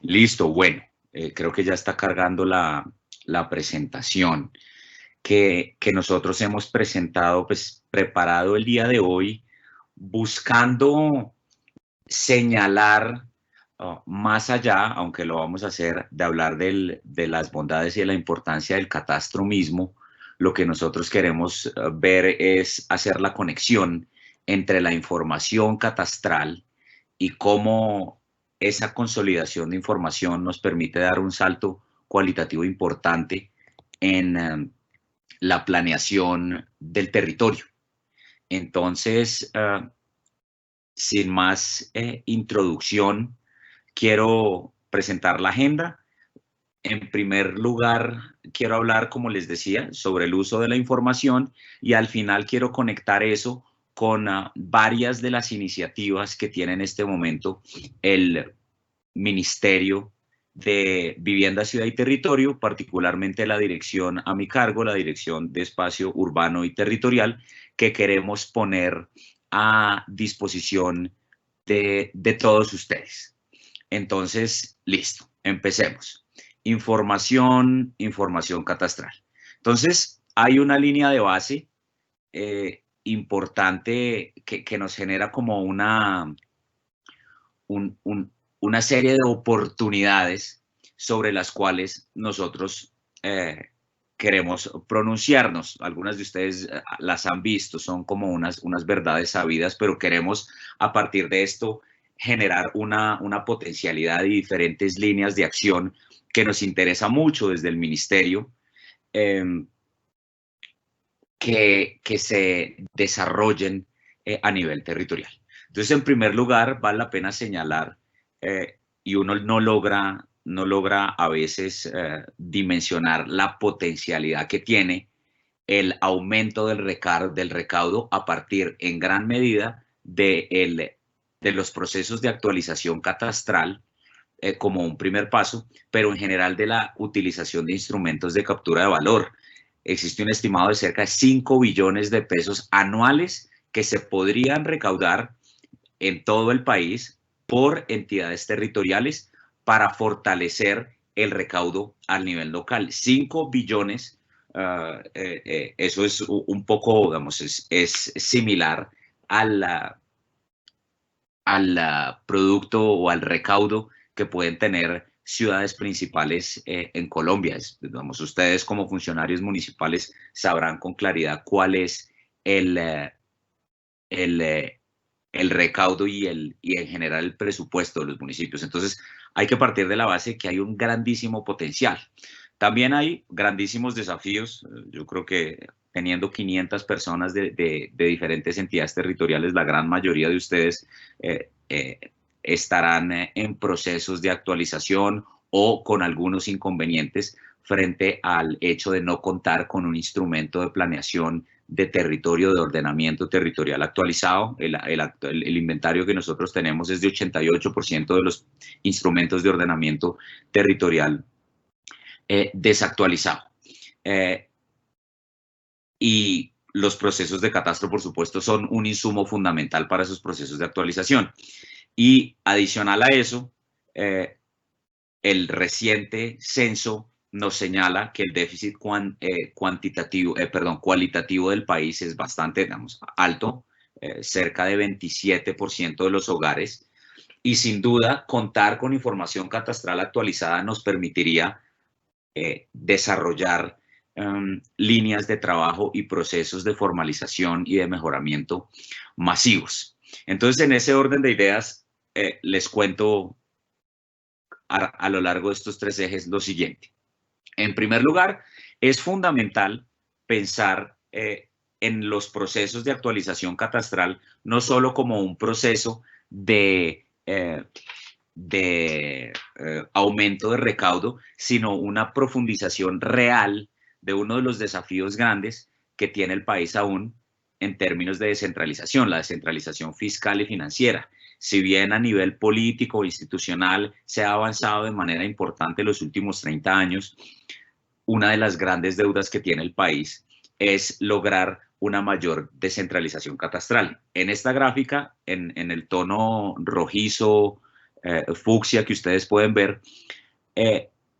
Listo, bueno, creo que ya está cargando la presentación que nosotros hemos presentado, pues preparado el día de hoy, buscando señalar más allá, aunque lo vamos a hacer, de hablar de las bondades y de la importancia del catastro mismo. Lo que nosotros queremos ver es hacer la conexión entre la información catastral y cómo esa consolidación de información nos permite dar un salto cualitativo importante en la planeación del territorio. Entonces, sin más introducción, quiero presentar la agenda. En primer lugar, quiero hablar, como les decía, sobre el uso de la información y al final quiero conectar eso con varias de las iniciativas que tiene en este momento el Ministerio de Vivienda, Ciudad y Territorio, particularmente la dirección a mi cargo, la Dirección de Espacio Urbano y Territorial, que queremos poner a disposición de todos ustedes. Entonces, listo, empecemos. Información catastral. Entonces, hay una línea de base importante que nos genera como un, un, una serie de oportunidades sobre las cuales nosotros queremos pronunciarnos. Algunas de ustedes las han visto, son como unas verdades sabidas, pero queremos a partir de esto generar una potencialidad y diferentes líneas de acción que nos interesa mucho desde el ministerio, eh, que se desarrollen a nivel territorial. Entonces, en primer lugar, vale la pena señalar, y uno no logra a veces dimensionar la potencialidad que tiene el aumento del recaudo a partir en gran medida de los procesos de actualización catastral como un primer paso, pero en general de la utilización de instrumentos de captura de valor. Existe un estimado de cerca de 5 billones de pesos anuales que se podrían recaudar en todo el país por entidades territoriales para fortalecer el recaudo al nivel local. 5 billones, eso es un poco, digamos, es similar al, al producto o al recaudo que pueden tener ciudades principales en Colombia. Digamos, ustedes como funcionarios municipales sabrán con claridad cuál es el, el, el recaudo y en general el presupuesto de los municipios. Entonces, hay que partir de la base que hay un grandísimo potencial. También hay grandísimos desafíos. Yo creo que teniendo 500 personas de diferentes entidades territoriales, la gran mayoría de ustedes estarán en procesos de actualización o con algunos inconvenientes frente al hecho de no contar con un instrumento de planeación de territorio, de ordenamiento territorial actualizado. El inventario que nosotros tenemos es de 88% de los instrumentos de ordenamiento territorial desactualizado. Y los procesos de catastro, por supuesto, son un insumo fundamental para esos procesos de actualización. Y adicional a eso, el reciente censo nos señala que el déficit cualitativo del país es bastante, digamos, alto, cerca de 27% de los hogares, y sin duda contar con información catastral actualizada nos permitiría desarrollar líneas de trabajo y procesos de formalización y de mejoramiento masivos. Entonces, en ese orden de ideas, les cuento a lo largo de estos 3 ejes lo siguiente. En primer lugar, es fundamental pensar en los procesos de actualización catastral no solo como un proceso de aumento de recaudo, sino una profundización real de uno de los desafíos grandes que tiene el país aún en términos de descentralización, la descentralización fiscal y financiera. Si bien a nivel político o institucional se ha avanzado de manera importante en los últimos 30 años, una de las grandes deudas que tiene el país es lograr una mayor descentralización catastral. En esta gráfica, en el tono rojizo fucsia que ustedes pueden ver,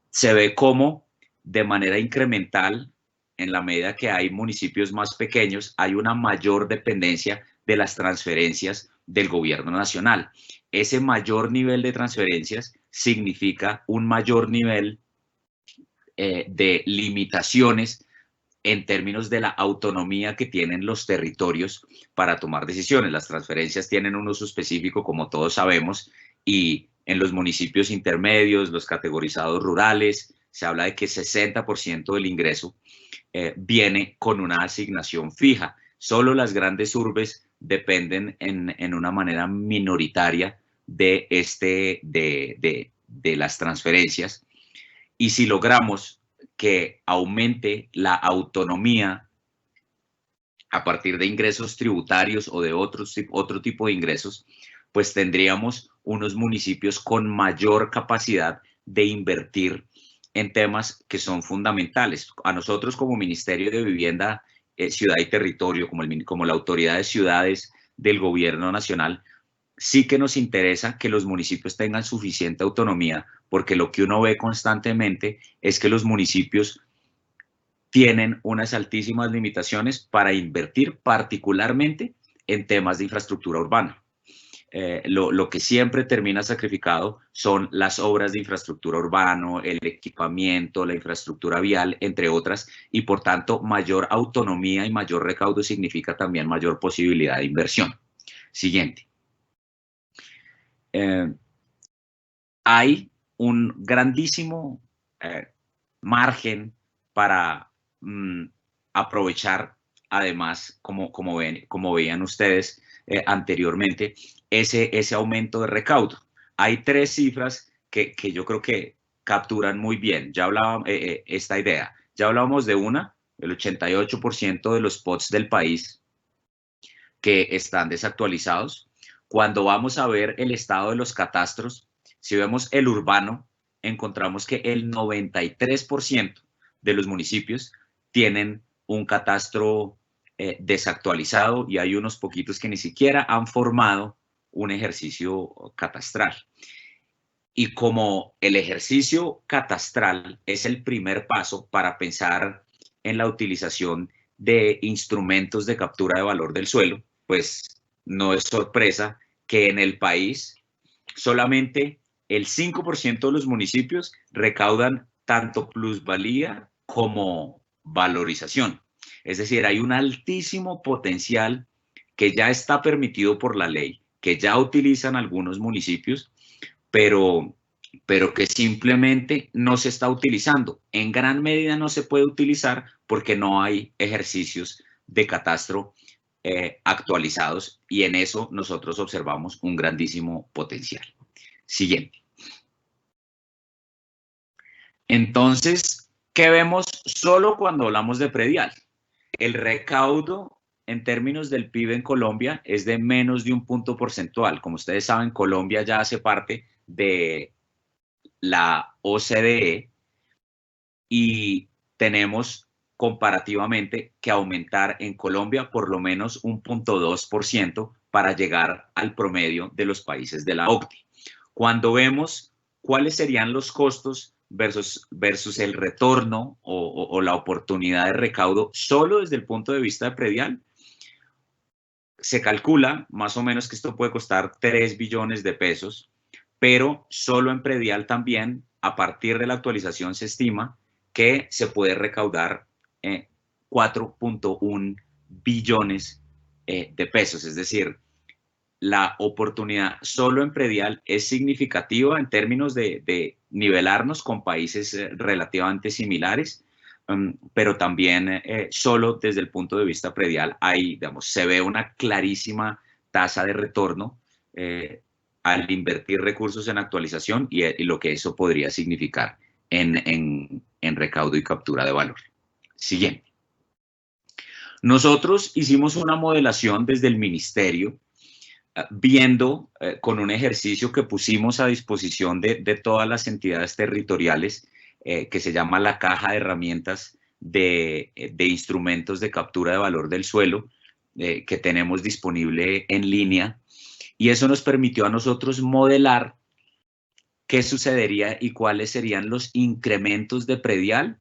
se ve cómo de manera incremental, en la medida que hay municipios más pequeños, hay una mayor dependencia de las transferencias del gobierno nacional. Ese mayor nivel de transferencias significa un mayor nivel de limitaciones en términos de la autonomía que tienen los territorios para tomar decisiones. Las transferencias tienen un uso específico, como todos sabemos, y en los municipios intermedios, los categorizados rurales, se habla de que 60% del ingreso viene con una asignación fija. Solo las grandes urbes dependen en una manera minoritaria de las transferencias. Y si logramos que aumente la autonomía a partir de ingresos tributarios o de otro tipo de ingresos, pues tendríamos unos municipios con mayor capacidad de invertir en temas que son fundamentales. A nosotros como Ministerio de Vivienda, Ciudad y Territorio, como la Autoridad de Ciudades del Gobierno Nacional, sí que nos interesa que los municipios tengan suficiente autonomía, porque lo que uno ve constantemente es que los municipios tienen unas altísimas limitaciones para invertir particularmente en temas de infraestructura urbana. Lo que siempre termina sacrificado son las obras de infraestructura urbana, el equipamiento, la infraestructura vial, entre otras, y por tanto mayor autonomía y mayor recaudo significa también mayor posibilidad de inversión. Siguiente. Hay un grandísimo margen para aprovechar, además, como veían ustedes anteriormente, ese aumento de recaudo. Hay tres cifras que yo creo que capturan muy bien esta idea. Ya hablábamos de una, el 88% de los POTS del país que están desactualizados. Cuando vamos a ver el estado de los catastros, si vemos el urbano, encontramos que el 93% de los municipios tienen un catastro desactualizado y hay unos poquitos que ni siquiera han formado un ejercicio catastral. Y como el ejercicio catastral es el primer paso para pensar en la utilización de instrumentos de captura de valor del suelo, pues no es sorpresa que en el país solamente el 5% de los municipios recaudan tanto plusvalía como valorización. Es decir, hay un altísimo potencial que ya está permitido por la ley, que ya utilizan algunos municipios, pero que simplemente no se está utilizando. En gran medida no se puede utilizar porque no hay ejercicios de catastro actualizados, y en eso nosotros observamos un grandísimo potencial. Siguiente. Entonces, ¿qué vemos solo cuando hablamos de predial? El recaudo en términos del PIB en Colombia es de menos de un punto porcentual. Como ustedes saben, Colombia ya hace parte de la OCDE y tenemos comparativamente que aumentar en Colombia por lo menos un 0.2% para llegar al promedio de los países de la OCDE. Cuando vemos cuáles serían los costos versus el retorno o la oportunidad de recaudo solo desde el punto de vista de predial, se calcula más o menos que esto puede costar 3 billones de pesos, pero solo en predial también, a partir de la actualización, se estima que se puede recaudar 4.1 billones de pesos. Es decir, la oportunidad solo en predial es significativa en términos de nivelarnos con países relativamente similares, pero también solo desde el punto de vista predial se ve una clarísima tasa de retorno al invertir recursos en actualización y lo que eso podría significar en recaudo y captura de valor. Siguiente. Nosotros hicimos una modelación desde el ministerio viendo con un ejercicio que pusimos a disposición de todas las entidades territoriales que se llama la caja de herramientas de instrumentos de captura de valor del suelo que tenemos disponible en línea, y eso nos permitió a nosotros modelar qué sucedería y cuáles serían los incrementos de predial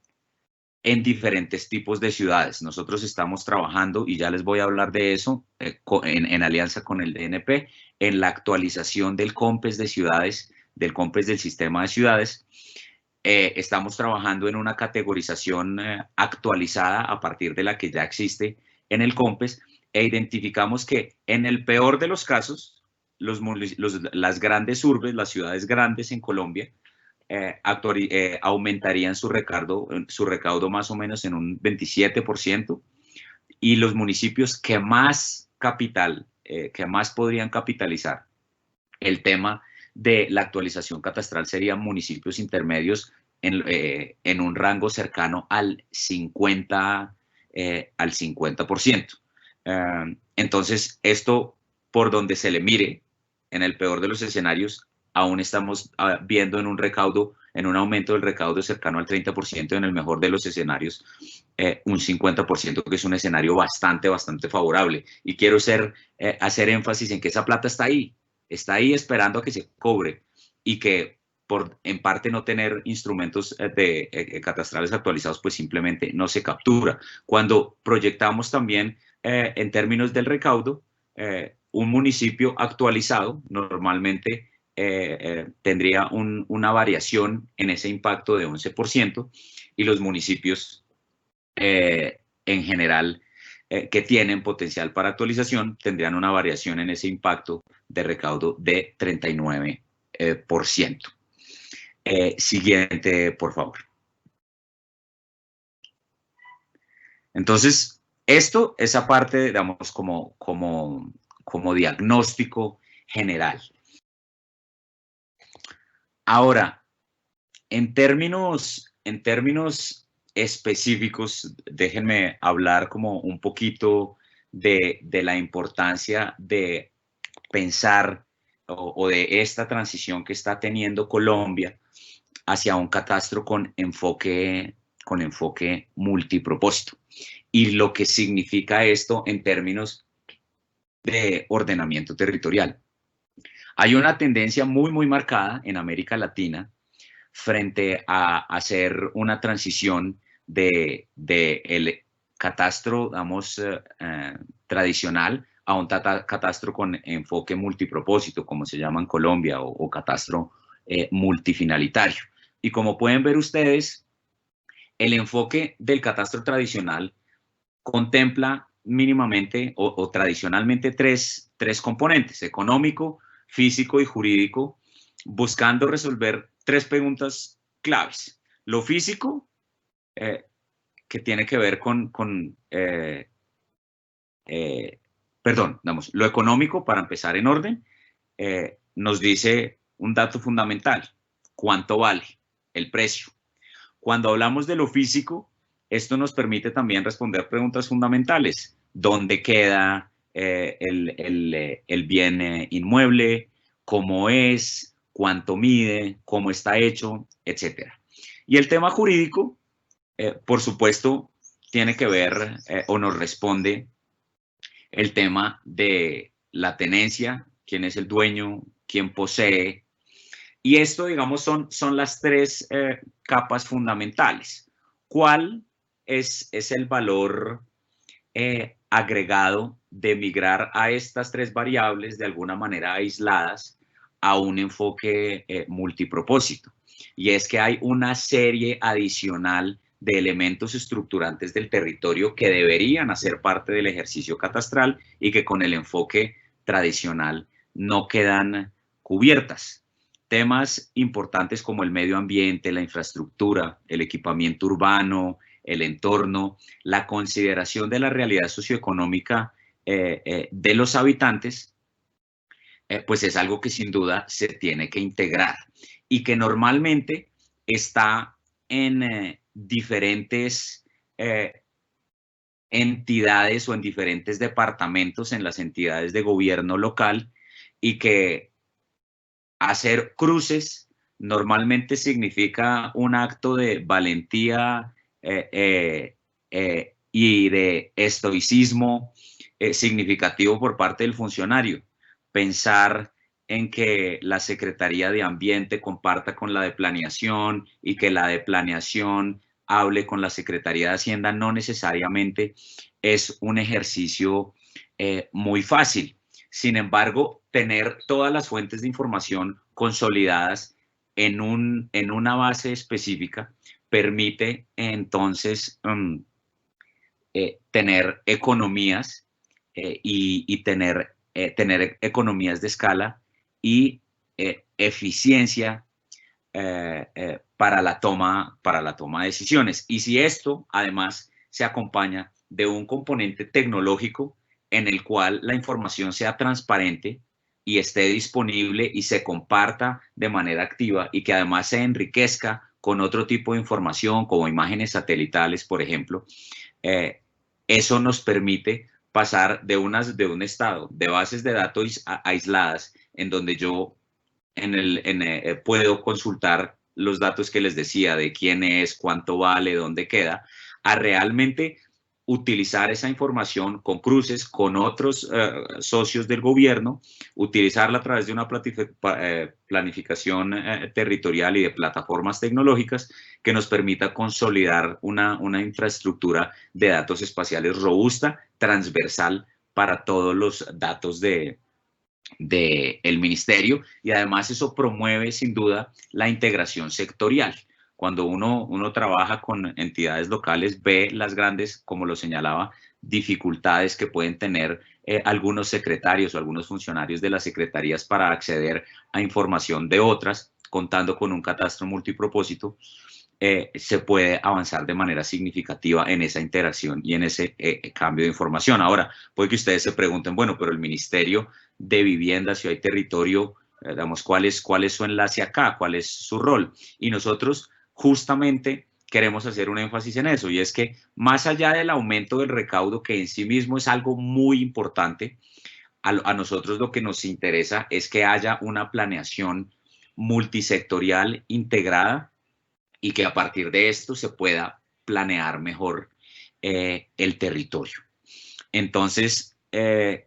en diferentes tipos de ciudades. Nosotros estamos trabajando, y ya les voy a hablar de eso, en alianza con el DNP, en la actualización del COMPES de ciudades, del COMPES del sistema de ciudades. Estamos trabajando en una categorización actualizada a partir de la que ya existe en el COMPES, e identificamos que en el peor de los casos, las grandes urbes, las ciudades grandes en Colombia, aumentarían su recaudo más o menos en un 27%, y los municipios que más podrían capitalizar el tema de la actualización catastral serían municipios intermedios en un rango cercano al 50%. Entonces, esto, por donde se le mire, en el peor de los escenarios, aún estamos viendo en un aumento del recaudo cercano al 30%, en el mejor de los escenarios, un 50%, que es un escenario bastante favorable. Y quiero hacer énfasis en que esa plata está ahí esperando a que se cobre, y que por en parte no tener instrumentos catastrales actualizados, pues simplemente no se captura. Cuando proyectamos también en términos del recaudo, un municipio actualizado normalmente tendría una variación en ese impacto de 11%, y los municipios en general que tienen potencial para actualización tendrían una variación en ese impacto de recaudo de 39%. Siguiente, por favor. Entonces, esa parte, digamos, como diagnóstico general. Ahora, en términos específicos, déjenme hablar como un poquito de la importancia de pensar o de esta transición que está teniendo Colombia hacia un catastro con enfoque multipropósito, y lo que significa esto en términos de ordenamiento territorial. Hay una tendencia muy marcada en América Latina frente a hacer una transición de el catastro, digamos, tradicional a un catastro con enfoque multipropósito, como se llama en Colombia, o catastro multifinalitario. Y como pueden ver ustedes, el enfoque del catastro tradicional contempla mínimamente o tradicionalmente tres componentes: económico, físico y jurídico, buscando resolver tres preguntas claves. Lo físico, que tiene que ver lo económico, para empezar en orden, nos dice un dato fundamental: ¿cuánto vale? El precio. Cuando hablamos de lo físico, esto nos permite también responder preguntas fundamentales: ¿dónde queda el bien inmueble? ¿Cómo es? ¿Cuánto mide? ¿Cómo está hecho? Etcétera. Y el tema jurídico, por supuesto, tiene que ver o nos responde el tema de la tenencia: quién es el dueño, quién posee. Y esto, digamos, son las tres capas fundamentales. ¿Cuál es el valor agregado de migrar a estas tres variables de alguna manera aisladas a un enfoque multipropósito? Y es que hay una serie adicional de elementos estructurantes del territorio que deberían hacer parte del ejercicio catastral y que con el enfoque tradicional no quedan cubiertas. Temas importantes como el medio ambiente, la infraestructura, el equipamiento urbano, el entorno, la consideración de la realidad socioeconómica de los habitantes, pues es algo que sin duda se tiene que integrar, y que normalmente está en diferentes entidades o en diferentes departamentos en las entidades de gobierno local, y que hacer cruces normalmente significa un acto de valentía y de estoicismo significativo por parte del funcionario. Pensar en que la Secretaría de Ambiente comparta con la de Planeación y que la de Planeación hable con la Secretaría de Hacienda no necesariamente es un ejercicio muy fácil. Sin embargo, tener todas las fuentes de información consolidadas en una base específica permite entonces tener economías y tener economías de escala y eficiencia para la toma de decisiones. Y si esto además se acompaña de un componente tecnológico en el cual la información sea transparente y esté disponible y se comparta de manera activa y que además se enriquezca con otro tipo de información como imágenes satelitales, por ejemplo, eh, eso nos permite pasar de un estado de bases de datos aisladas en donde yo puedo consultar los datos que les decía de quién es, cuánto vale, dónde queda, a realmente utilizar esa información con cruces con otros socios del gobierno, utilizarla a través de una planificación territorial y de plataformas tecnológicas que nos permita consolidar una infraestructura de datos espaciales robusta, transversal para todos los datos del ministerio, y además eso promueve sin duda la integración sectorial. Cuando uno trabaja con entidades locales, ve las grandes, como lo señalaba, dificultades que pueden tener algunos secretarios o algunos funcionarios de las secretarías para acceder a información de otras, contando con un catastro multipropósito. Se puede avanzar de manera significativa en esa interacción y en ese cambio de información. Ahora, puede que ustedes se pregunten, bueno, pero el Ministerio de Vivienda, Ciudad y Territorio, digamos, ¿cuál es su enlace acá? ¿Cuál es su rol? Y nosotros justamente queremos hacer un énfasis en eso, y es que más allá del aumento del recaudo, que en sí mismo es algo muy importante, a nosotros lo que nos interesa es que haya una planeación multisectorial integrada y que a partir de esto se pueda planear mejor el territorio. Entonces, en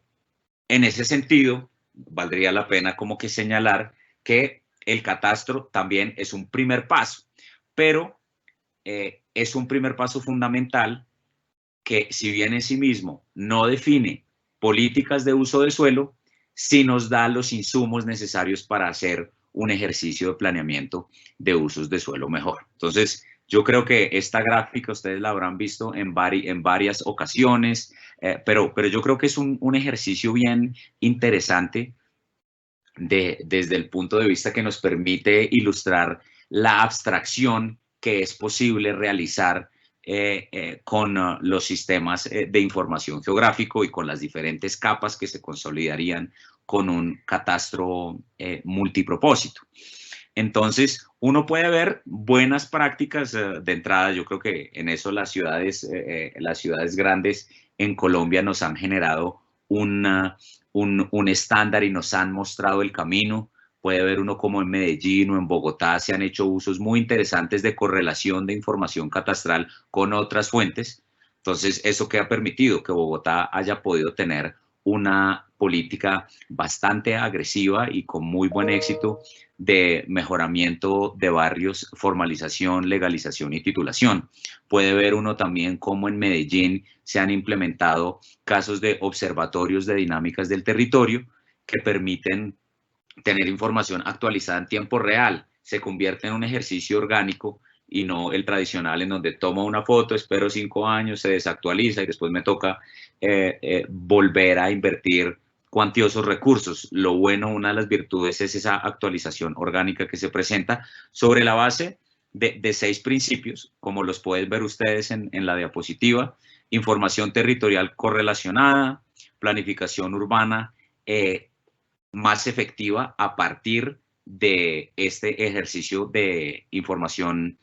ese sentido, valdría la pena como que señalar que el catastro también es un primer paso, pero es un primer paso fundamental que, si bien en sí mismo no define políticas de uso de suelo, sí nos da los insumos necesarios para hacer un ejercicio de planeamiento de usos de suelo mejor. Entonces, yo creo que esta gráfica ustedes la habrán visto en varias ocasiones, pero yo creo que es un ejercicio bien interesante desde el punto de vista que nos permite ilustrar la abstracción que es posible realizar con los sistemas de información geográfico y con las diferentes capas que se consolidarían con un catastro multipropósito. Entonces, uno puede ver buenas prácticas de entrada. Yo creo que en eso las ciudades grandes en Colombia nos han generado un estándar y nos han mostrado el camino. Puede ver uno como en Medellín o en Bogotá se han hecho usos muy interesantes de correlación de información catastral con otras fuentes. Entonces, eso que ha permitido que Bogotá haya podido tener una política bastante agresiva y con muy buen éxito de mejoramiento de barrios, formalización, legalización y titulación. Puede ver uno también cómo en Medellín se han implementado casos de observatorios de dinámicas del territorio que permiten tener información actualizada en tiempo real. Se convierte en un ejercicio orgánico y no el tradicional en donde tomo una foto, espero 5 años, se desactualiza y después me toca volver a invertir cuantiosos recursos. Lo bueno, una de las virtudes es esa actualización orgánica que se presenta sobre la base de 6 principios, como los pueden ver ustedes en la diapositiva: información territorial correlacionada, planificación urbana más efectiva a partir de este ejercicio de información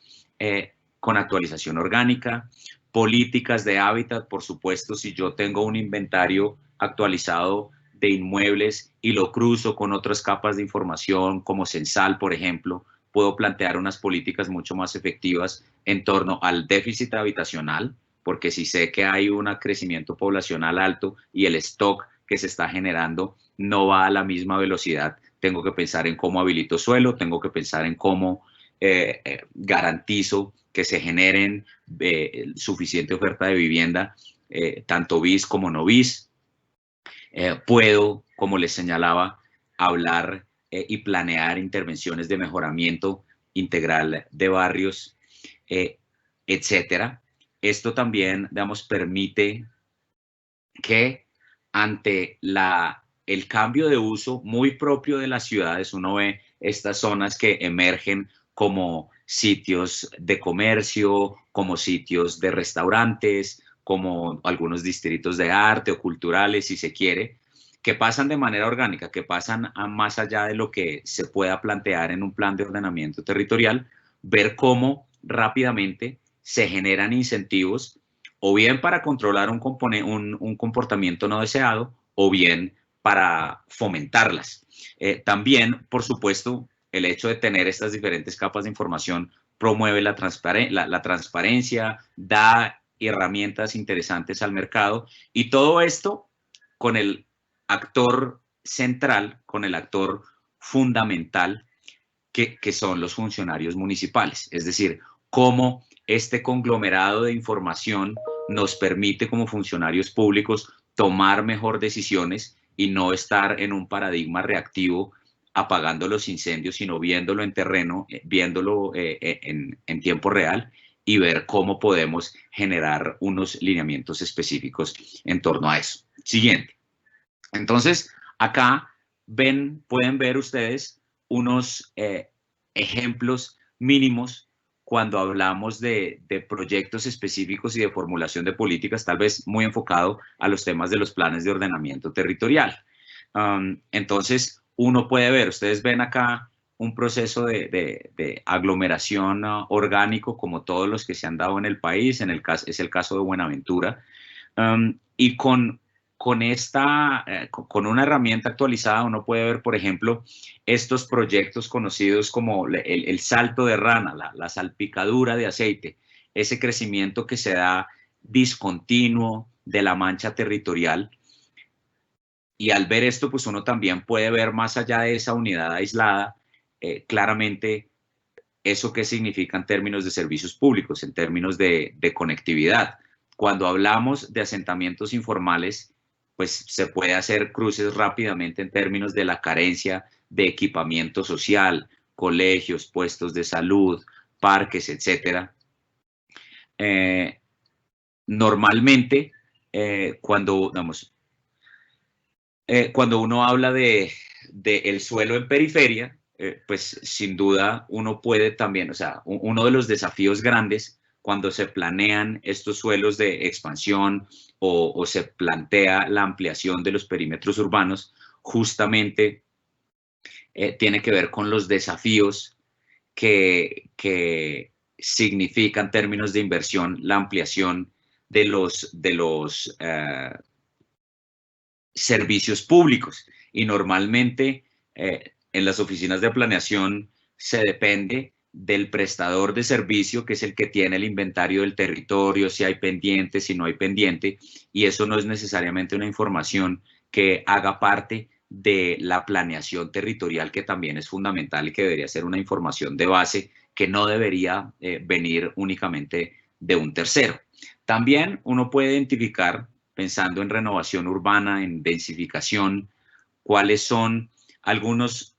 con actualización orgánica, políticas de hábitat. Por supuesto, si yo tengo un inventario actualizado de inmuebles y lo cruzo con otras capas de información como Censal, por ejemplo, puedo plantear unas políticas mucho más efectivas en torno al déficit habitacional, porque si sé que hay un crecimiento poblacional alto y el stock que se está generando no va a la misma velocidad tengo que pensar en cómo habilito suelo, tengo que pensar en cómo garantizo que se generen suficiente oferta de vivienda, tanto bis como no bis. Puedo, como les señalaba, hablar y planear intervenciones de mejoramiento integral de barrios, etcétera. Esto también, digamos, permite que ante el cambio de uso muy propio de las ciudades, uno ve estas zonas que emergen como sitios de comercio, como sitios de restaurantes, como algunos distritos de arte o culturales, si se quiere, que pasan de manera orgánica, que pasan a más allá de lo que se pueda plantear en un plan de ordenamiento territorial, ver cómo rápidamente se generan incentivos o bien para controlar un comportamiento no deseado, o bien para fomentarlas. También, por supuesto, el hecho de tener estas diferentes capas de información promueve la transparencia, da herramientas interesantes al mercado, y todo esto con el actor central, con el actor fundamental, que son los funcionarios municipales. Es decir, cómo este conglomerado de información nos permite como funcionarios públicos tomar mejor decisiones y no estar en un paradigma reactivo apagando los incendios, sino viéndolo en terreno, viéndolo en tiempo real, y ver cómo podemos generar unos lineamientos específicos en torno a eso. Siguiente. Entonces, acá pueden ver ustedes unos ejemplos mínimos cuando hablamos de proyectos específicos y de formulación de políticas, tal vez muy enfocado a los temas de los planes de ordenamiento territorial. Entonces, uno puede ver, ustedes ven acá un proceso de aglomeración orgánico como todos los que se han dado en el país, es el caso de Buenaventura, y con una herramienta actualizada uno puede ver, por ejemplo, estos proyectos conocidos como el salto de rana, la salpicadura de aceite, ese crecimiento que se da discontinuo de la mancha territorial. Y al ver esto, pues uno también puede ver más allá de esa unidad aislada, claramente eso qué significa en términos de servicios públicos, en términos de conectividad. Cuando hablamos de asentamientos informales, pues se puede hacer cruces rápidamente en términos de la carencia de equipamiento social, colegios, puestos de salud, parques, etcétera. Normalmente, cuando uno habla de el suelo en periferia, pues sin duda uno puede también, o sea, uno de los desafíos grandes cuando se planean estos suelos de expansión o se plantea la ampliación de los perímetros urbanos, justamente tiene que ver con los desafíos que significa en términos de inversión la ampliación de los servicios públicos. Y normalmente en las oficinas de planeación se depende del prestador de servicio, que es el que tiene el inventario del territorio, si hay pendiente, si no hay pendiente, y eso no es necesariamente una información que haga parte de la planeación territorial, que también es fundamental y que debería ser una información de base que no debería venir únicamente de un tercero. También uno puede identificar, pensando en renovación urbana, en densificación, cuáles son algunas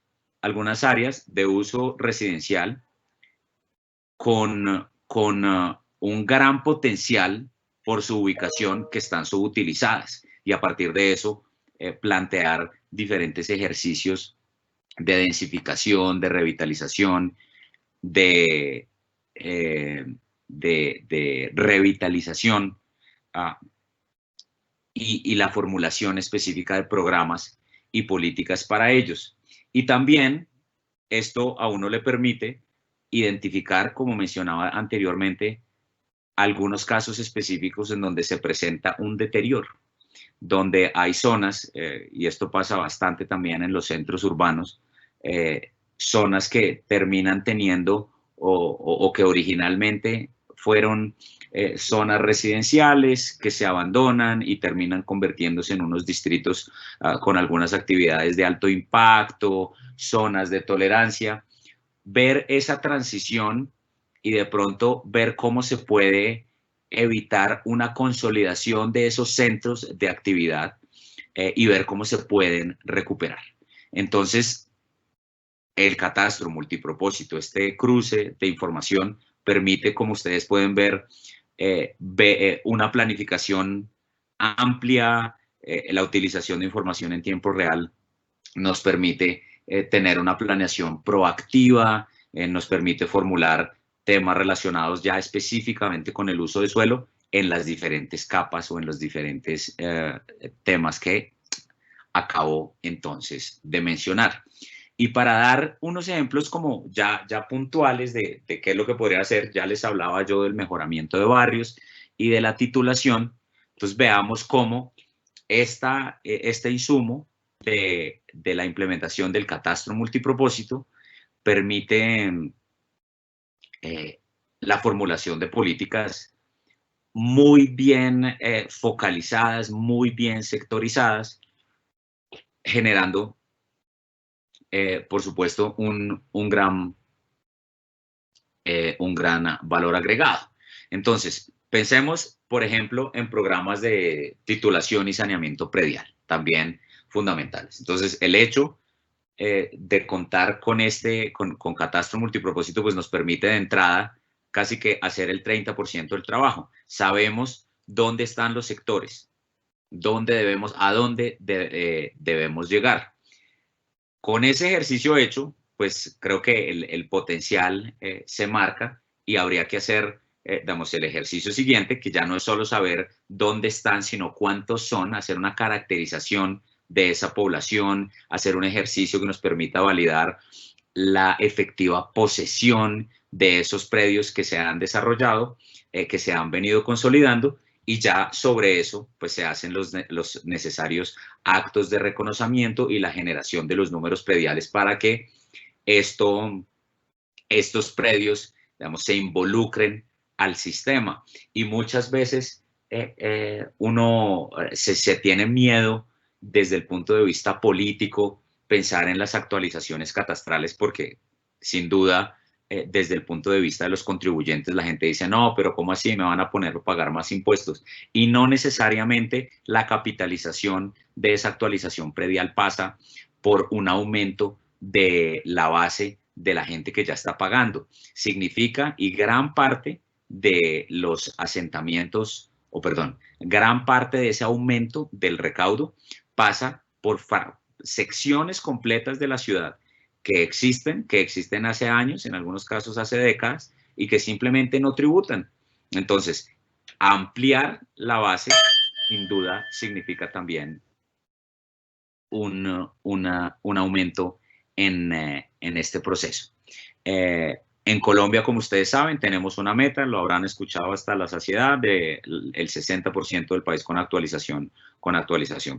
áreas de uso residencial con un gran potencial por su ubicación que están subutilizadas, y a partir de eso plantear diferentes ejercicios de densificación, de revitalización, de revitalización y la formulación específica de programas y políticas para ellos. Y también esto a uno le permite identificar, como mencionaba anteriormente, algunos casos específicos en donde se presenta un deterioro, donde hay zonas, y esto pasa bastante también en los centros urbanos, zonas que terminan teniendo o que originalmente fueron zonas residenciales que se abandonan y terminan convirtiéndose en unos distritos con algunas actividades de alto impacto, zonas de tolerancia. Ver esa transición y de pronto ver cómo se puede evitar una consolidación de esos centros de actividad y ver cómo se pueden recuperar. Entonces, el catastro multipropósito, este cruce de información, permite, como ustedes pueden ver, una planificación amplia, la utilización de información en tiempo real nos permite tener una planeación proactiva, nos permite formular temas relacionados ya específicamente con el uso de suelo en las diferentes capas o en los diferentes temas que acabo entonces de mencionar. Y para dar unos ejemplos como ya puntuales de qué es lo que podría hacer, ya les hablaba yo del mejoramiento de barrios y de la titulación, entonces veamos cómo este insumo de la implementación del catastro multipropósito permite la formulación de políticas muy bien focalizadas, muy bien sectorizadas, generando, por supuesto, un gran valor agregado. Entonces, pensemos, por ejemplo, en programas de titulación y saneamiento predial, también fundamentales. Entonces, el hecho de contar con con catastro multipropósito, pues nos permite de entrada casi que hacer el 30% del trabajo. Sabemos dónde están los sectores, a dónde debemos llegar. Con ese ejercicio hecho, pues creo que el potencial se marca y habría que hacer, digamos, el ejercicio siguiente, que ya no es solo saber dónde están, sino cuántos son, hacer una caracterización de esa población, hacer un ejercicio que nos permita validar la efectiva posesión de esos predios que se han desarrollado, que se han venido consolidando, y ya sobre eso pues se hacen los necesarios actos de reconocimiento y la generación de los números prediales para que estos predios, digamos, se involucren al sistema. Y muchas veces uno se tiene miedo desde el punto de vista político pensar en las actualizaciones catastrales porque sin duda desde el punto de vista de los contribuyentes la gente dice no, pero ¿cómo así me van a poner a pagar más impuestos? Y no necesariamente la capitalización de esa actualización predial pasa por un aumento de la base de la gente que ya está pagando. Significa, y gran parte de los asentamientos, o perdón, gran parte de ese aumento del recaudo pasa por secciones completas de la ciudad que existen hace años, en algunos casos hace décadas, y que simplemente no tributan. Entonces, ampliar la base, sin duda, significa también un aumento en este proceso. En Colombia, como ustedes saben, tenemos una meta, lo habrán escuchado hasta la saciedad, del 60% del país con actualización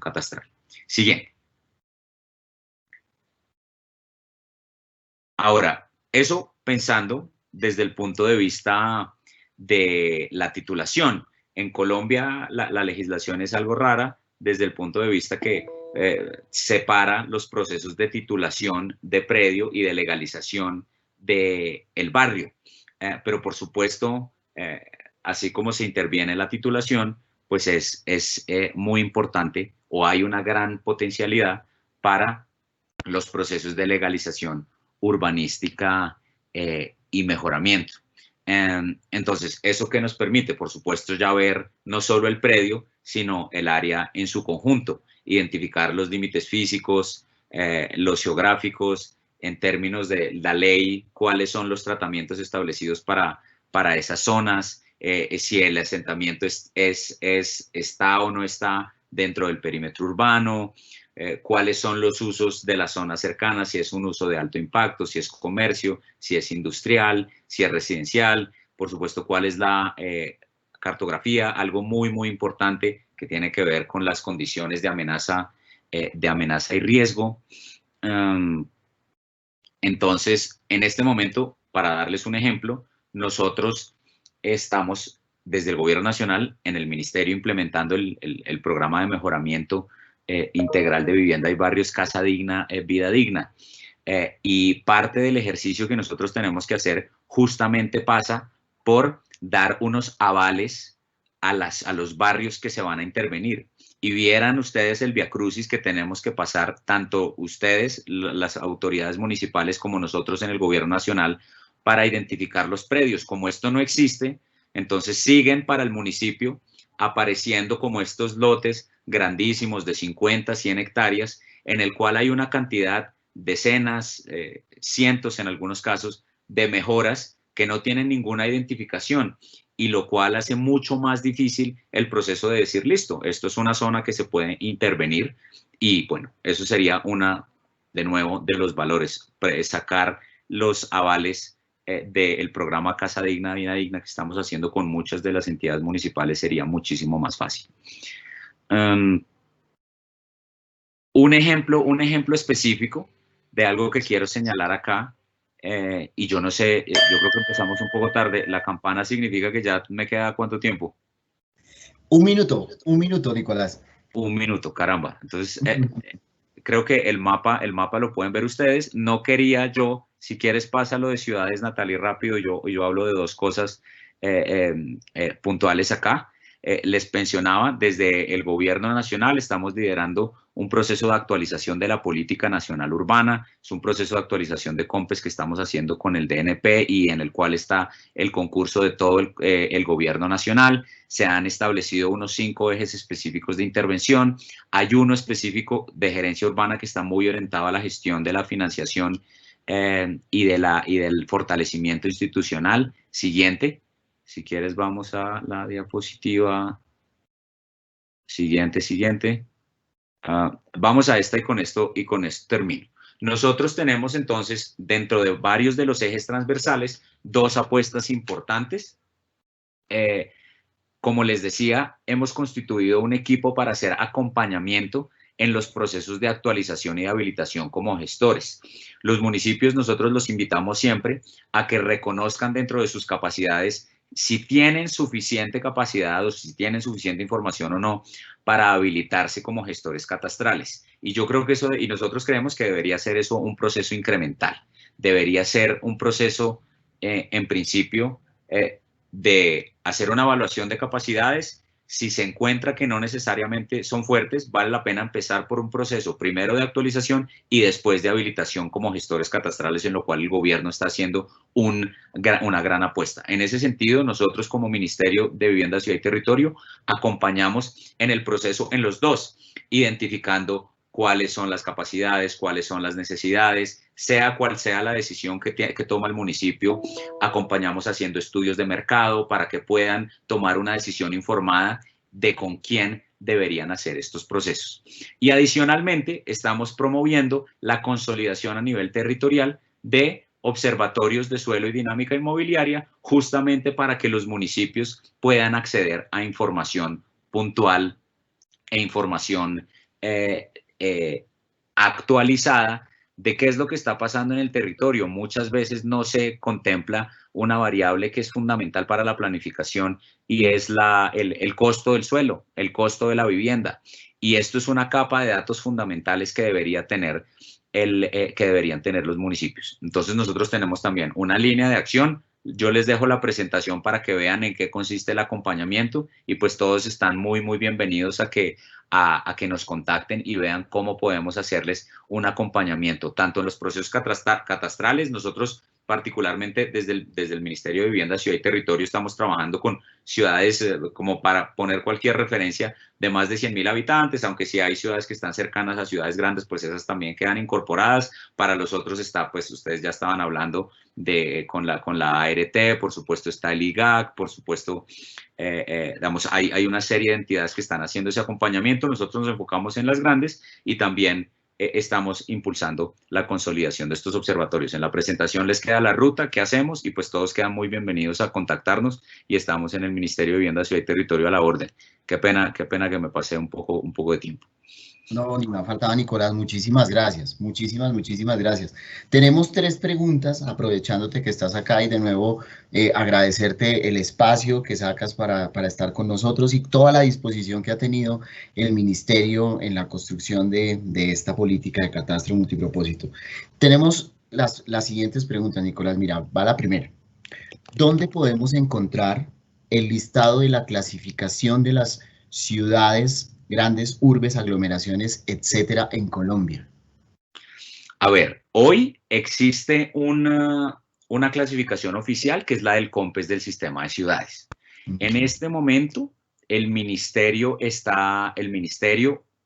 catastral. Siguiente. Ahora, eso pensando desde el punto de vista de la titulación. En Colombia la legislación es algo rara desde el punto de vista que separa los procesos de titulación de predio y de legalización del barrio. Pero por supuesto, así como se interviene en la titulación, pues es muy importante o hay una gran potencialidad para los procesos de legalización urbanística y mejoramiento. Entonces, ¿eso qué nos permite? Por supuesto, ya ver no solo el predio, sino el área en su conjunto, identificar los límites físicos, los geográficos, en términos de la ley, cuáles son los tratamientos establecidos para esas zonas, si el asentamiento está o no está dentro del perímetro urbano, cuáles son los usos de las zonas cercanas, si es un uso de alto impacto, si es comercio, si es industrial, si es residencial, por supuesto, cuál es la cartografía, algo muy, muy importante que tiene que ver con las condiciones de amenaza y riesgo. Entonces, en este momento, para darles un ejemplo, nosotros estamos desde el Gobierno Nacional en el Ministerio implementando el programa de mejoramiento integral de vivienda y barrios Casa Digna, Vida Digna. Y parte del ejercicio que nosotros tenemos que hacer justamente pasa por dar unos avales a los barrios que se van a intervenir. Y vieran ustedes el viacrucis que tenemos que pasar, tanto ustedes, las autoridades municipales, como nosotros en el Gobierno Nacional, para identificar los predios. Como esto no existe, entonces siguen para el municipio apareciendo como estos lotes grandísimos de 50, 100 hectáreas, en el cual hay una cantidad, decenas, cientos en algunos casos, de mejoras que no tienen ninguna identificación, y lo cual hace mucho más difícil el proceso de decir, listo, esto es una zona que se puede intervenir, y bueno, eso sería una, de nuevo, de los valores, sacar los avales del programa Casa Digna, Vida Digna que estamos haciendo con muchas de las entidades municipales sería muchísimo más fácil. Un ejemplo específico de algo que quiero señalar acá, y yo no sé, yo creo que empezamos un poco tarde, la campana significa que ya me queda ¿cuánto tiempo? Un minuto, Nicolás. Un minuto, caramba. Entonces, creo que el mapa lo pueden ver ustedes. No quería yo, si quieres pásalo de ciudades, Natalie, rápido, yo hablo de dos cosas puntuales acá. Les mencionaba, desde el Gobierno Nacional estamos liderando un proceso de actualización de la política nacional urbana, es un proceso de actualización de COMPES que estamos haciendo con el DNP y en el cual está el concurso de todo el Gobierno Nacional. Se han establecido unos 5 ejes específicos de intervención, hay uno específico de gerencia urbana que está muy orientado a la gestión de la financiación y del fortalecimiento institucional. Siguiente. Si quieres, vamos a la diapositiva. Siguiente. Vamos a esta y con esto termino. Nosotros tenemos entonces, dentro de varios de los ejes transversales, 2 apuestas importantes. Como les decía, hemos constituido un equipo para hacer acompañamiento en los procesos de actualización y de habilitación como gestores. Los municipios, nosotros los invitamos siempre a que reconozcan dentro de sus capacidades si tienen suficiente capacidad o si tienen suficiente información o no para habilitarse como gestores catastrales. Y yo creo que eso, y nosotros creemos que debería ser eso un proceso incremental. Debería ser un proceso, en principio, de hacer una evaluación de capacidades. Si se encuentra que no necesariamente son fuertes, vale la pena empezar por un proceso primero de actualización y después de habilitación como gestores catastrales, en lo cual el gobierno está haciendo una gran apuesta. En ese sentido, nosotros como Ministerio de Vivienda, Ciudad y Territorio acompañamos en el proceso en los dos, identificando cuáles son las capacidades, cuáles son las necesidades, sea cual sea la decisión que toma el municipio, acompañamos haciendo estudios de mercado para que puedan tomar una decisión informada de con quién deberían hacer estos procesos. Y adicionalmente, estamos promoviendo la consolidación a nivel territorial de observatorios de suelo y dinámica inmobiliaria, justamente para que los municipios puedan acceder a información puntual e información actualizada de qué es lo que está pasando en el territorio. Muchas veces no se contempla una variable que es fundamental para la planificación y es el costo del suelo, el costo de la vivienda. Y esto es una capa de datos fundamentales que deberían tener los municipios. Entonces nosotros tenemos también una línea de acción. Yo les dejo la presentación para que vean en qué consiste el acompañamiento y pues todos están muy bienvenidos a que nos contacten y vean cómo podemos hacerles un acompañamiento, tanto en los procesos catastrales. Nosotros particularmente desde el Ministerio de Vivienda, Ciudad y Territorio estamos trabajando con ciudades, como para poner cualquier referencia, de más de 100.000 habitantes, aunque sí hay ciudades que están cercanas a ciudades grandes, pues esas también quedan incorporadas. Para los otros está, pues ustedes ya estaban hablando con la ART, por supuesto está el IGAC, por supuesto, hay una serie de entidades que están haciendo ese acompañamiento. Nosotros nos enfocamos en las grandes y también estamos impulsando la consolidación de estos observatorios. En la presentación les queda la ruta, qué hacemos, y pues todos quedan muy bienvenidos a contactarnos y estamos en el Ministerio de Vivienda, Ciudad y Territorio a la orden. Qué pena que me pasé un poco de tiempo. No, ni me ha faltado, Nicolás. Muchísimas gracias. Muchísimas gracias. Tenemos tres preguntas, aprovechándote que estás acá y de nuevo agradecerte el espacio que sacas para estar con nosotros y toda la disposición que ha tenido el Ministerio en la construcción de esta política de catastro multipropósito. Tenemos las siguientes preguntas, Nicolás. Mira, va la primera. ¿Dónde podemos encontrar el listado de la clasificación de las ciudades, grandes urbes, aglomeraciones, etcétera, en Colombia? A ver, hoy existe una clasificación oficial que es la del COMPES del sistema de ciudades. En este momento, el ministerio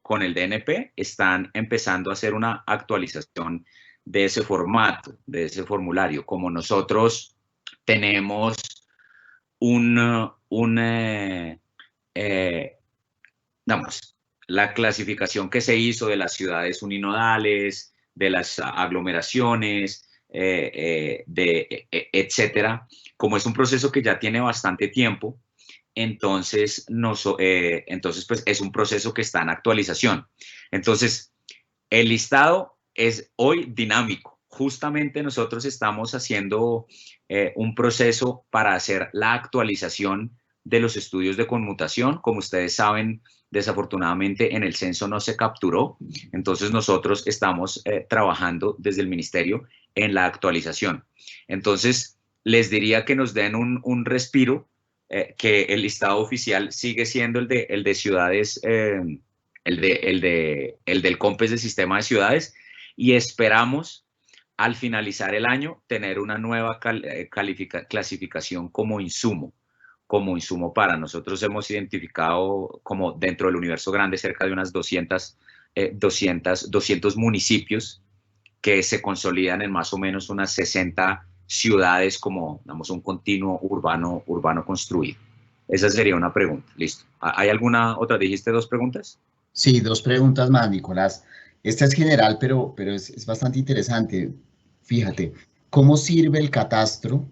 con el DNP están empezando a hacer una actualización de ese formato, de ese formulario. Como nosotros tenemos digamos, la clasificación que se hizo de las ciudades uninodales, de las aglomeraciones, etcétera, como es un proceso que ya tiene bastante tiempo, entonces pues es un proceso que está en actualización. Entonces, el listado es hoy dinámico. Justamente nosotros estamos haciendo un proceso para hacer la actualización de los estudios de conmutación. Como ustedes saben, desafortunadamente en el censo no se capturó. Entonces nosotros estamos trabajando desde el ministerio en la actualización. Entonces, les diría que nos den un respiro, que el listado oficial sigue siendo el de ciudades, el del COMPES del sistema de ciudades, y esperamos al finalizar el año tener una nueva clasificación como insumo para. Nosotros hemos identificado como dentro del universo grande cerca de unas 200 municipios que se consolidan en más o menos unas 60 ciudades como, digamos, un continuo urbano construido. Esa sería una pregunta. Listo. ¿Hay alguna otra? ¿Dijiste dos preguntas? Sí, dos preguntas más, Nicolás. Esta es general, pero es bastante interesante. Fíjate, ¿cómo sirve el catastro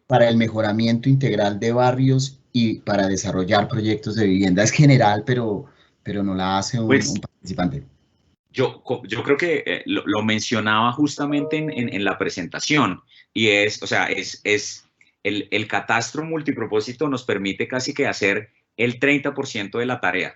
para el mejoramiento integral de barrios y para desarrollar proyectos de vivienda? Es general, pero no la hace un Pues participante. yo creo que lo mencionaba justamente en la presentación, y o sea, el catastro multipropósito nos permite casi que hacer el 30% de la tarea,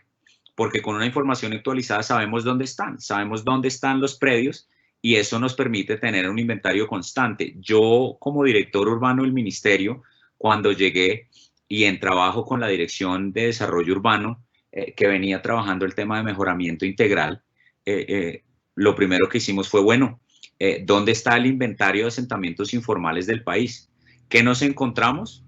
porque con una información actualizada sabemos dónde están los predios, y eso nos permite tener un inventario constante. Yo, como director urbano del ministerio, cuando llegué y en trabajo con la Dirección de Desarrollo Urbano, que venía trabajando el tema de mejoramiento integral, lo primero que hicimos fue, bueno, ¿dónde está el inventario de asentamientos informales del país? ¿Qué nos encontramos?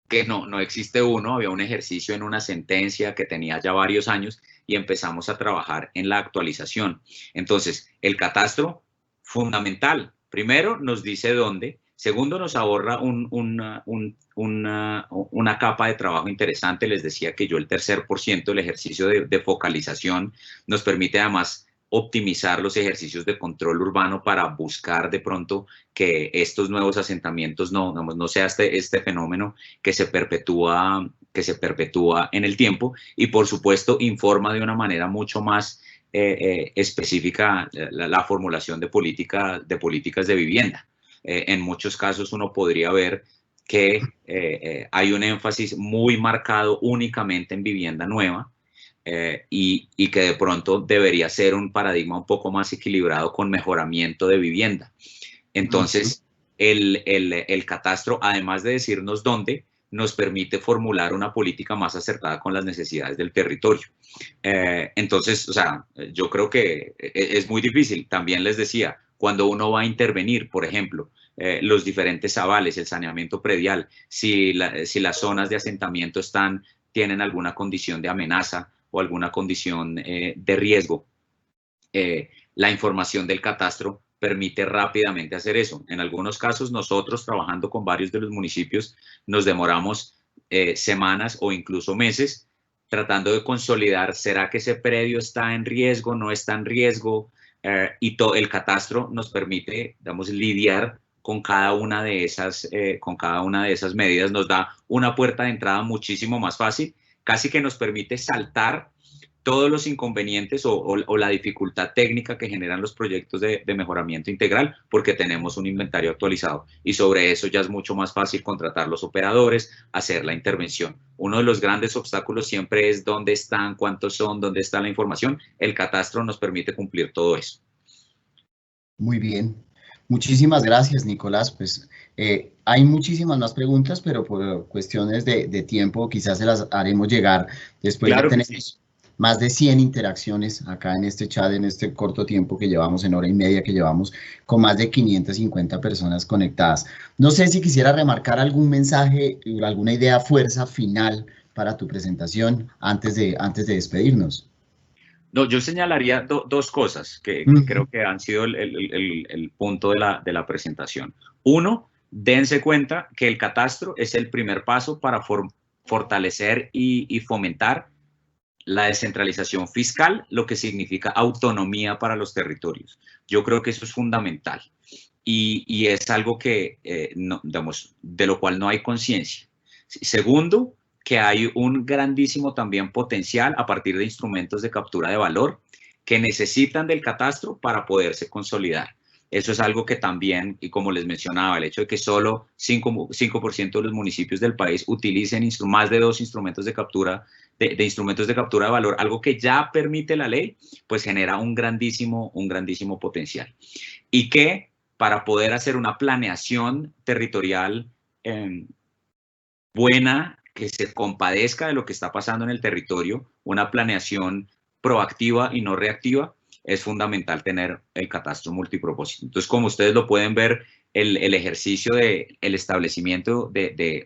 Que no existe uno. Había un ejercicio en una sentencia que tenía ya varios años, y empezamos a trabajar en la actualización. Entonces, el catastro, fundamental. Primero, nos dice dónde. Segundo, nos ahorra una capa de trabajo interesante. Les decía que el 3% del ejercicio de focalización nos permite además optimizar los ejercicios de control urbano para buscar de pronto que estos nuevos asentamientos no sea este fenómeno que se perpetúa en el tiempo. Y por supuesto informa de una manera mucho más específica la formulación de políticas de vivienda. En muchos casos uno podría ver que hay un énfasis muy marcado únicamente en vivienda nueva, y que de pronto debería ser un paradigma un poco más equilibrado con mejoramiento de vivienda. Entonces, el catastro, además de decirnos dónde, nos permite formular una política más acertada con las necesidades del territorio. Entonces, o sea, yo creo que es muy difícil. También les decía, cuando uno va a intervenir, por ejemplo, los diferentes avales, el saneamiento predial, si las zonas de asentamiento tienen alguna condición de amenaza o alguna condición de riesgo, la información del catastro permite rápidamente hacer eso. En algunos casos, nosotros, trabajando con varios de los municipios, nos demoramos semanas o incluso meses tratando de consolidar, ¿será que ese predio está en riesgo, no está en riesgo? Y el catastro nos permite, digamos, lidiar con cada una de esas medidas. Nos da una puerta de entrada muchísimo más fácil, casi que nos permite saltar todos los inconvenientes o la dificultad técnica que generan los proyectos de mejoramiento integral, porque tenemos un inventario actualizado. Y sobre eso ya es mucho más fácil contratar los operadores, hacer la intervención. Uno de los grandes obstáculos siempre es dónde están, cuántos son, dónde está la información. El catastro nos permite cumplir todo eso. Muy bien. Muchísimas gracias, Nicolás. Pues hay muchísimas más preguntas, pero por cuestiones de tiempo quizás se las haremos llegar. Después ya Claro que tenemos sí. más de 100 interacciones acá en este chat, en este corto tiempo que llevamos, en hora y media que llevamos, con más de 550 personas conectadas. No sé si quisiera remarcar algún mensaje, alguna idea fuerza final para tu presentación antes de despedirnos. No, yo señalaría dos cosas que creo que han sido el punto de la presentación. Uno, dense cuenta que el catastro es el primer paso para fortalecer y fomentar la descentralización fiscal, lo que significa autonomía para los territorios. Yo creo que eso es fundamental y es algo que, no, digamos, de lo cual no hay conciencia. Segundo, que hay un grandísimo también potencial a partir de instrumentos de captura de valor que necesitan del catastro para poderse consolidar. Eso es algo que también, y como les mencionaba, el hecho de que solo 5% de los municipios del país utilicen más de 2 instrumentos de captura instrumentos de captura de valor, algo que ya permite la ley, pues genera un grandísimo potencial. Y que para poder hacer una planeación territorial buena, que se compadezca de lo que está pasando en el territorio, una planeación proactiva y no reactiva, es fundamental tener el catastro multipropósito. Entonces, como ustedes lo pueden ver, el ejercicio de el establecimiento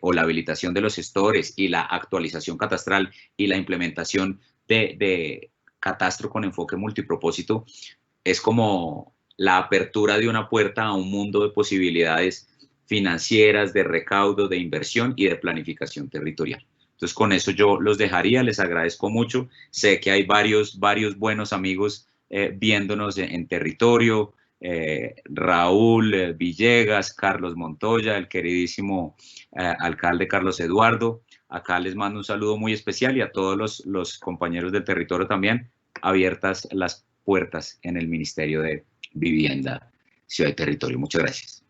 o la habilitación de los gestores y la actualización catastral y la implementación de catastro con enfoque multipropósito es como la apertura de una puerta a un mundo de posibilidades financieras, de recaudo, de inversión y de planificación territorial. Entonces, con eso yo los dejaría, les agradezco mucho. Sé que hay varios buenos amigos viéndonos en territorio, Raúl Villegas, Carlos Montoya, el queridísimo alcalde Carlos Eduardo. Acá les mando un saludo muy especial y a todos los compañeros del territorio también, abiertas las puertas en el Ministerio de Vivienda, Ciudad y Territorio. Muchas gracias.